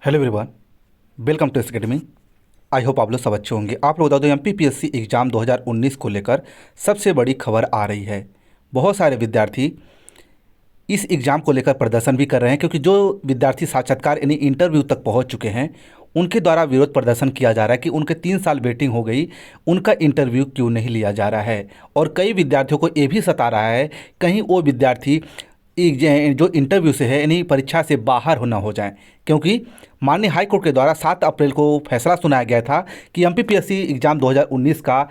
Hello everyone, welcome to academy. I hope आप लोग सब अच्छे होंगे। आप लोग बता दो एमपीपीएससी एग्ज़ाम 2019 को लेकर सबसे बड़ी खबर आ रही है। बहुत सारे विद्यार्थी इस एग्ज़ाम को लेकर प्रदर्शन भी कर रहे हैं, क्योंकि जो विद्यार्थी साक्षात्कार यानी इंटरव्यू तक पहुंच चुके हैं उनके द्वारा विरोध प्रदर्शन किया जा रहा है कि उनके 3 साल वेटिंग हो गई, उनका इंटरव्यू क्यों नहीं लिया जा रहा है। और कई विद्यार्थियों को ये भी सता रहा है कहीं वो विद्यार्थी जो इंटरव्यू से है यानी परीक्षा से बाहर होना हो जाए, क्योंकि माननीय हाई कोर्ट के द्वारा 7 अप्रैल को फैसला सुनाया गया था कि एमपीपीएससी एग्ज़ाम 2019 का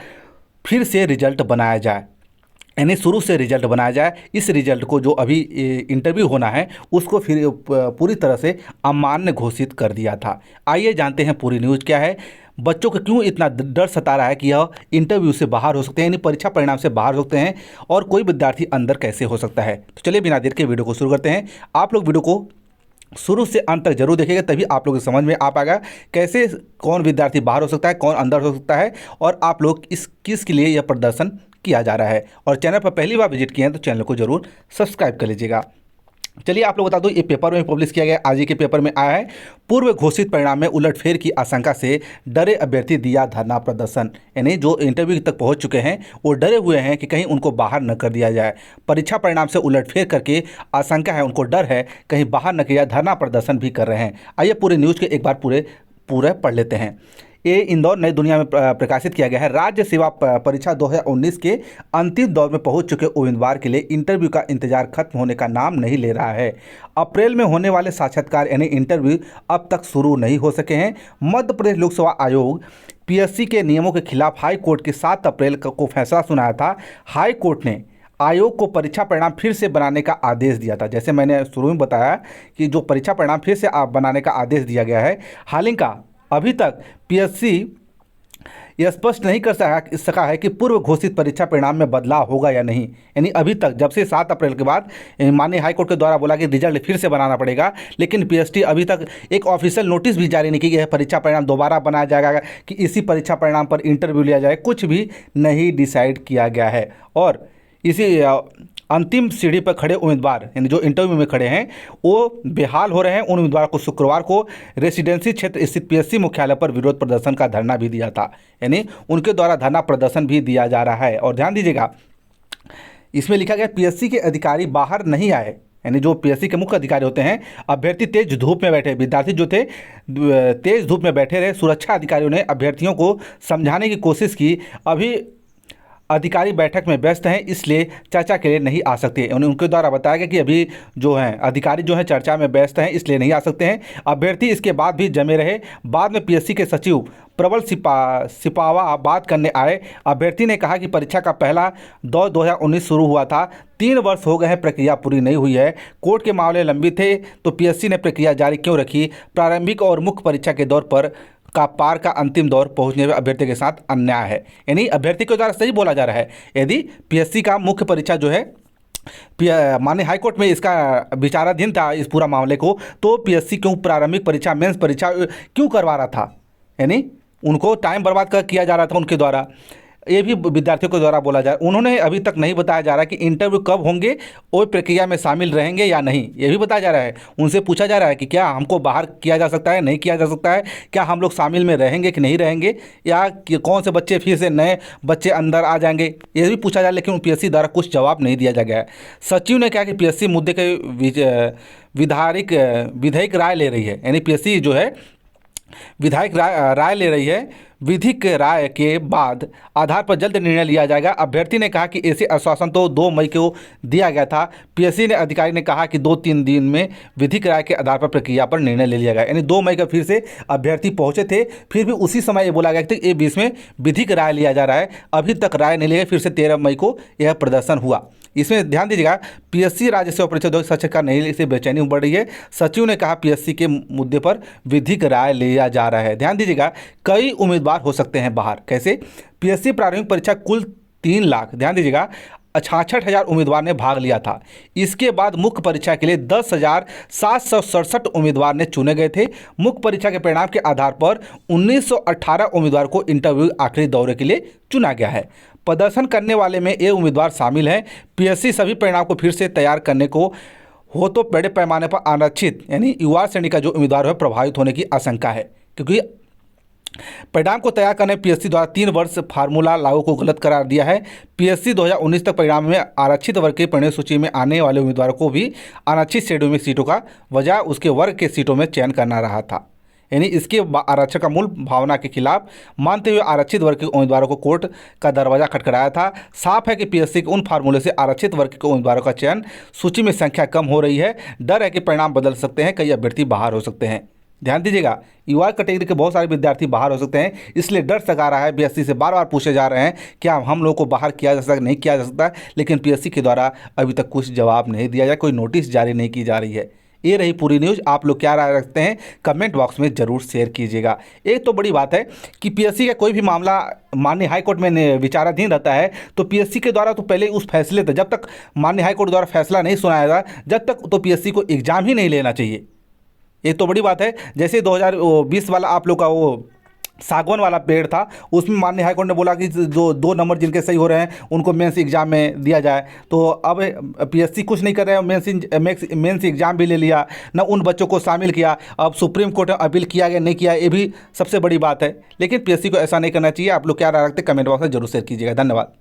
फिर से रिजल्ट बनाया जाए, यानी शुरू से रिजल्ट बनाया जाए। इस रिजल्ट को जो अभी इंटरव्यू होना है उसको फिर पूरी तरह से अमान्य घोषित कर दिया था। आइए जानते हैं पूरी न्यूज़ क्या है, बच्चों को क्यों इतना डर सता रहा है कि यह इंटरव्यू से बाहर हो सकते हैं, यानी परीक्षा परिणाम से बाहर हो सकते हैं, और कोई विद्यार्थी अंदर कैसे हो सकता है। तो चलिए बिना देर के वीडियो को शुरू करते हैं। आप लोग वीडियो को शुरू से अंत तक जरूर देखिएगा, तभी आप लोगों को समझ में आ पाएगा कैसे कौन विद्यार्थी बाहर हो सकता है, कौन अंदर हो सकता है, और आप लोग इस किस के लिए यह प्रदर्शन किया जा रहा है। और चैनल पर पहली बार विजिट किए हैं तो चैनल को जरूर सब्सक्राइब कर लीजिएगा। चलिए आप लोग बता दो, ये पेपर में पब्लिश किया गया, आज ही के पेपर में आया है। पूर्व घोषित परिणाम में उलटफेर की आशंका से डरे अभ्यर्थी दिया धरना प्रदर्शन, यानी जो इंटरव्यू तक पहुंच चुके हैं वो डरे हुए हैं कि कहीं उनको बाहर न कर दिया जाए। परीक्षा परिणाम से उलटफेर करके आशंका है, उनको डर है कहीं बाहर न किया, धरना प्रदर्शन भी कर रहे हैं। आइए पूरे न्यूज़ के एक बार पूरे पढ़ लेते हैं। ये इंदौर नई दुनिया में प्रकाशित किया गया है। राज्य सेवा परीक्षा 2019 के अंतिम दौर में पहुंच चुके उम्मीदवार के लिए इंटरव्यू का इंतजार खत्म होने का नाम नहीं ले रहा है। अप्रैल में होने वाले साक्षात्कार यानी इंटरव्यू अब तक शुरू नहीं हो सके हैं। मध्य प्रदेश लोक सेवा आयोग पीएससी के नियमों के खिलाफ हाई कोर्ट के 7 अप्रैल को फैसला सुनाया था। हाई कोर्ट ने आयोग को परीक्षा परिणाम फिर से बनाने का आदेश दिया था। जैसे मैंने शुरू में बताया कि जो परीक्षा परिणाम फिर से बनाने का आदेश दिया गया है। हालांकि अभी तक पीएससी यह स्पष्ट नहीं कर सका है कि पूर्व घोषित परीक्षा परिणाम में बदलाव होगा या नहीं। यानी अभी तक जब से 7 अप्रैल के बाद माननीय हाईकोर्ट के द्वारा बोला कि रिजल्ट फिर से बनाना पड़ेगा, लेकिन पीएसटी अभी तक एक ऑफिशियल नोटिस भी जारी नहीं की गई। परीक्षा परिणाम दोबारा बनाया जाएगा कि इसी परीक्षा परिणाम पर इंटरव्यू लिया जाए, कुछ भी नहीं डिसाइड किया गया है। और इसी अंतिम सीढ़ी पर खड़े उम्मीदवार यानी जो इंटरव्यू में खड़े हैं वो बेहाल हो रहे हैं। उन उम्मीदवार को शुक्रवार को रेसिडेंसी क्षेत्र स्थित पीएससी मुख्यालय पर विरोध प्रदर्शन का धरना भी दिया था, यानी उनके द्वारा धरना प्रदर्शन भी दिया जा रहा है। और ध्यान दीजिएगा, इसमें लिखा गया पीएससी के अधिकारी बाहर नहीं आए, यानी जो पीएससी के मुख्य अधिकारी होते हैं। अभ्यर्थी तेज धूप में बैठे, विद्यार्थी जो थे तेज धूप में बैठे रहे। सुरक्षा अधिकारियों ने अभ्यर्थियों को समझाने की कोशिश की, अभी अधिकारी बैठक में व्यस्त हैं इसलिए चर्चा के लिए नहीं आ सकते। उनके द्वारा बताया गया कि अभी जो हैं अधिकारी जो हैं चर्चा में व्यस्त हैं इसलिए नहीं आ सकते हैं। अभ्यर्थी इसके बाद भी जमे रहे। बाद में पीएससी के सचिव प्रबल सिपावा बात करने आए। अभ्यर्थी ने कहा कि परीक्षा का पहला दौर 2019 शुरू हुआ था, 3 वर्ष हो गए हैं, प्रक्रिया पूरी नहीं हुई है। कोर्ट के मामले लंबित थे तो पीएससी ने प्रक्रिया जारी क्यों रखी। प्रारंभिक और मुख्य परीक्षा के दौर पर पार का अंतिम दौर पहुंचने में अभ्यर्थी के साथ अन्याय है, यानी अभ्यर्थी के द्वारा सही बोला जा रहा है। यदि पीएससी का मुख्य परीक्षा जो है माननीय हाईकोर्ट में इसका विचाराधीन था इस पूरा मामले को, तो पीएससी क्यों प्रारंभिक परीक्षा मेंस परीक्षा क्यों करवा रहा था, यानी उनको टाइम बर्बाद किया जा रहा था उनके द्वारा। ये भी विद्यार्थियों के द्वारा बोला जा रहा है। उन्होंने अभी तक नहीं बताया जा रहा कि इंटरव्यू कब होंगे और प्रक्रिया में शामिल रहेंगे या नहीं, ये भी बताया जा रहा है। उनसे पूछा जा रहा है कि क्या हमको बाहर किया जा सकता है, नहीं किया जा सकता है, क्या हम लोग शामिल में रहेंगे कि नहीं रहेंगे, या कौन से बच्चे फिर से नए बच्चे अंदर आ जाएंगे, ये भी पूछा जा रहा है। लेकिन पीएससी द्वारा कुछ जवाब नहीं दिया जा गया है। सचिव ने कहा कि पीएससी मुद्दे के विधायिक राय ले रही है, यानी पीएससी जो है विधायक राय ले रही है। विधिक राय के बाद आधार पर जल्द निर्णय लिया जाएगा। अभ्यर्थी ने कहा कि ऐसे आश्वासन तो 2 मई को दिया गया था। पीएससी ने अधिकारी ने कहा कि 2-3 दिन में विधिक राय के आधार पर प्रक्रिया पर निर्णय ले लिया गया, यानी 2 मई का फिर से अभ्यर्थी पहुंचे थे, फिर भी उसी समय ये बोला गया कि ये बीच में विधिक राय लिया जा रहा है, अभी तक राय नहीं लिया। फिर से 13 मई को यह प्रदर्शन हुआ। इसमें ध्यान दीजिएगा, पीएससी राज्य सेवा परीक्षा 2019 साक्षात्कार नहीं से बेचैनी बढ़ रही है। सचिव ने कहा पीएससी के मुद्दे पर विधिक राय लिया जा रहा है। ध्यान दीजिएगा, कई उम्मीदवार हो सकते हैं बाहर। कैसे? पीएससी प्रारंभिक परीक्षा कुल 3 लाख, ध्यान दीजिएगा 66,000 उम्मीदवार ने भाग लिया था। इसके बाद मुख्य परीक्षा के लिए 10,767 उम्मीदवार ने चुने गए थे। मुख्य परीक्षा के परिणाम के आधार पर 1918 उम्मीदवार को इंटरव्यू आखिरी दौरे के लिए चुना गया है। प्रदर्शन करने वाले में ये उम्मीदवार शामिल हैं। पीएससी सभी परिणाम को फिर से तैयार करने को हो तो बड़े पैमाने पर आरक्षित यानी युवा श्रेणी का जो उम्मीदवार है प्रभावित होने की आशंका है, क्योंकि परिणाम को तैयार करने पीएससी द्वारा 3 वर्ष फार्मूला लागू को गलत करार दिया है। पीएससी 2019 तक परिणाम में आरक्षित वर्ग की परिणय सूची में आने वाले उम्मीदवारों को भी आरक्षित श्रेणियों में सीटों का बजाय उसके वर्ग के सीटों में चयन करना रहा था। यानी इसके आरक्षण का मूल भावना के खिलाफ मानते हुए आरक्षित वर्ग के उम्मीदवारों को कोर्ट का दरवाजा खटखटाया था। साफ है कि पीएससी के उन फार्मूले से आरक्षित वर्ग के उम्मीदवारों का चयन सूची में संख्या कम हो रही है। डर है कि परिणाम बदल सकते हैं, कई अभ्यर्थी बाहर हो सकते हैं। ध्यान दीजिएगा, युवा कैटेगरी के बहुत सारे विद्यार्थी बाहर हो सकते हैं, इसलिए डर सता रहा है। पीएससी से बार बार पूछे जा रहे हैं क्या हम लोगों को बाहर किया जा सकता, नहीं किया जा सकता, लेकिन पीएससी के द्वारा अभी तक कुछ जवाब नहीं दिया जाए, कोई नोटिस जारी नहीं की जा रही है। ये रही पूरी न्यूज़। आप लोग क्या राय रखते हैं कमेंट बॉक्स में ज़रूर शेयर कीजिएगा। एक तो बड़ी बात है कि पीएससी का कोई भी मामला माननीय हाईकोर्ट में विचाराधीन रहता है, तो पीएससी के द्वारा तो पहले उस फैसले तक, जब तक माननीय हाईकोर्ट द्वारा फैसला नहीं सुनाया जाए, जब तक तो पीएससी को एग्जाम ही नहीं लेना चाहिए। ये तो बड़ी बात है। जैसे 2020 वाला आप लोग का वो सागवान वाला पेड़ था, उसमें माननीय हाईकोर्ट ने बोला कि जो 2 नंबर जिनके सही हो रहे हैं उनको मेंस एग्जाम में दिया जाए। तो अब पीएससी कुछ नहीं कर रहे हैं, मेंस एग्जाम भी ले लिया, न उन बच्चों को शामिल किया। अब सुप्रीम कोर्ट में अपील किया गया, नहीं किया, ये भी सबसे बड़ी बात है। लेकिन पीएससी को ऐसा नहीं करना चाहिए। आप लोग क्या राय रखते हैं कमेंट बॉक्स में जरूर शेयर कीजिएगा। धन्यवाद।